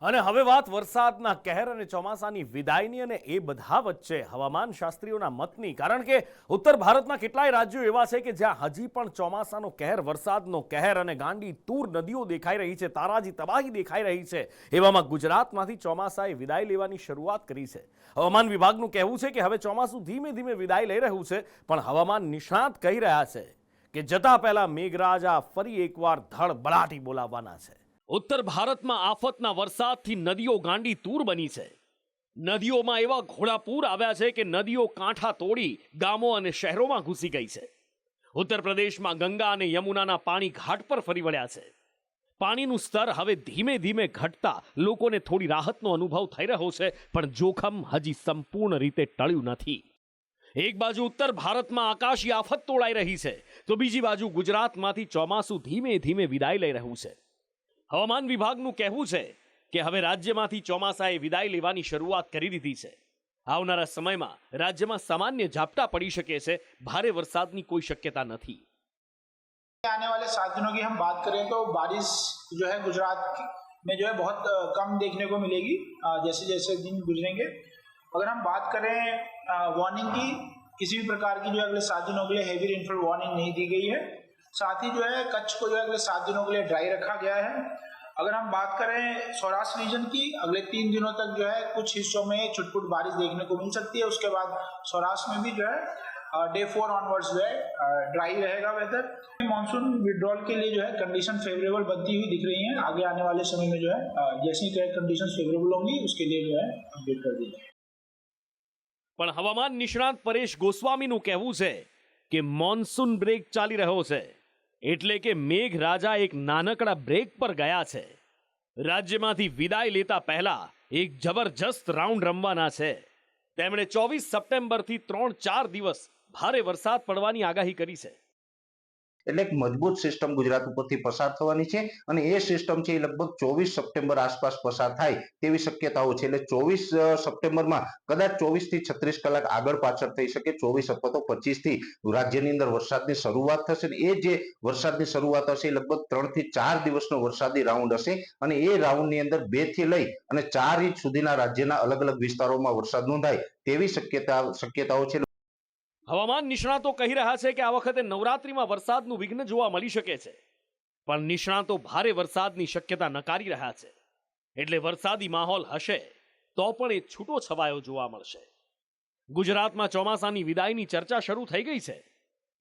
અને હવે વાત વરસાદના કહેર અને ચોમાસાની વિદાયની અને એ બધા વચ્ચે હવામાન શાસ્ત્રીઓના મતની, કારણ કે ઉત્તર ભારતના કેટલાય રાજ્યો એવા છે કે જ્યાં હજી પણ ચોમાસાનો કહેર, વરસાદનો કહેર અને ગાંડી તૂર નદીઓ દેખાઈ રહી છે, તારાજી તબાહી દેખાઈ રહી છે. એવામાં ગુજરાતમાંથી ચોમાસાએ વિદાય લેવાની શરૂઆત કરી છે. હવામાન વિભાગનું કહેવું છે કે હવે ચોમાસું ધીમે ધીમે વિદાય લઈ રહ્યું છે, પણ હવામાન નિષ્ણાત કહી રહ્યા છે કે જતા પહેલા મેઘરાજા ફરી એકવાર ધડબડાટી બોલાવવાના છે. ઉત્તર ભારતમાં આફતના વરસાદથી નદીઓ ગાંડી તૂર બની છે. નદીઓમાં એવા ઘોડાપૂર આવ્યા છે કે નદીઓ કાંઠા તોડી ગામો અને શહેરોમાં ઘૂસી ગઈ છે. ઉત્તર પ્રદેશમાં ગંગા અને યમુનાના પાણી ઘાટ પર ફરી વળ્યા છે. પાણીનું સ્તર હવે ધીમે ધીમે ઘટતા લોકોને થોડી રાહતનો અનુભવ થઈ રહ્યો છે, પણ જોખમ હજી સંપૂર્ણ રીતે ટળ્યું નથી. એક બાજુ ઉત્તર ભારતમાં આકાશી આફત તોળાઈ રહી છે, તો બીજી બાજુ ગુજરાતમાંથી ચોમાસું ધીમે ધીમે વિદાય લઈ રહ્યું છે. હવામાન વિભાગનું કહેવું છે કે હવે રાજ્યમાંથી ચોમાસાએ વિદાય લેવાની શરૂઆત કરી દીધી છે. આવનારા સમયમાં રાજ્યમાં સામાન્ય ઝાપટા પડી શકે છે. ભારે વરસાદની કોઈ શક્યતા નથી. आने वाले 7 दिनों की हम बात करें तो बारिश जो है गुजरात में जो है बहुत कम देखने को मिलेगी जैसे जैसे दिन गुजरेंगे. अगर हम बात करें वार्निंग की, किसी भी प्रकार की जो अगले 7 दिनों के लिए हैवी रेनफॉल वार्निंग नहीं दी गई है. साथ ही जो है कच्छ को जो है अगले 7 दिनों के लिए ड्राई रखा गया है. अगर हम बात करें सौराष्ट्र रीजन की, अगले 3 दिनों तक जो है कुछ हिस्सों में छुटपुट बारिश देखने को मिल सकती है. उसके बाद सौराष्ट्र में भी जो है डे 4 ऑनवर्ड्स जो है ड्राई रहेगा वेदर. मानसून विड्रॉल के लिए जो है कंडीशन फेवरेबल बनती हुई दिख रही हैं. आगे आने वाले समय में जो है जैसी कंडीशन फेवरेबल होंगी उसके लिए जो है अपडेट कर दी जाए. પણ હવામાન નિષ્ણાત પરેશ ગોસ્વામીનું કહેવું છે કે મોન્સૂન બ્રેક ચાલી રહ્યો છે, એટલે કે મેઘરાજા એક નાનકડા બ્રેક પર ગયા છે. રાજ્યમાંથી વિદાય લેતા પહેલા એક જબરજસ્ત રાઉન્ડ રમવાના છે. તેમણે 24 સપ્ટેમ્બરથી 3-4 દિવસ ભારે વરસાદ પડવાની આગાહી કરી છે. એટલે એક મજબૂત સિસ્ટમ ગુજરાત ઉપરથી પસાર થવાની છે અને એ સિસ્ટમ છે એ લગભગ 24 સપ્ટેમ્બર આસપાસ પસાર થાય તેવી શક્યતાઓ છે. એટલે 24 સપ્ટેમ્બરમાં કદાચ 24 થી 36 કલાક આગળ પાછળ થઈ શકે. 24 અથવા તો 25 થી રાજ્યની અંદર વરસાદની શરૂઆત થશે. એ જે વરસાદની શરૂઆત હશે એ લગભગ 3 થી 4 દિવસનો વરસાદી રાઉન્ડ હશે અને એ રાઉન્ડની અંદર 2 થી લઈ અને 4 ઇંચ સુધીના રાજ્યના અલગ અલગ વિસ્તારોમાં વરસાદ નોંધાય તેવી શક્યતાઓ છે. હવામાન નિષ્ણાતો કહી રહ્યા છે કે આ વખતે નવરાત્રીમાં વરસાદનું વિઘ્ન જોવા મળી શકે છે, પણ નિષ્ણાતો ભારે વરસાદની શક્યતા નકારી રહ્યા છે. એટલે વરસાદી માહોલ હશે તો પણ એ છૂટો છવાયો જોવા મળશે. ગુજરાતમાં ચોમાસાની વિદાયની ચર્ચા શરૂ થઈ ગઈ છે,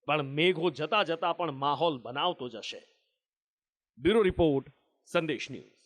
પણ મેઘો જતા જતા પણ માહોલ બનાવતો જશે. બ્યુરો રિપોર્ટ, સંદેશ ન્યૂઝ.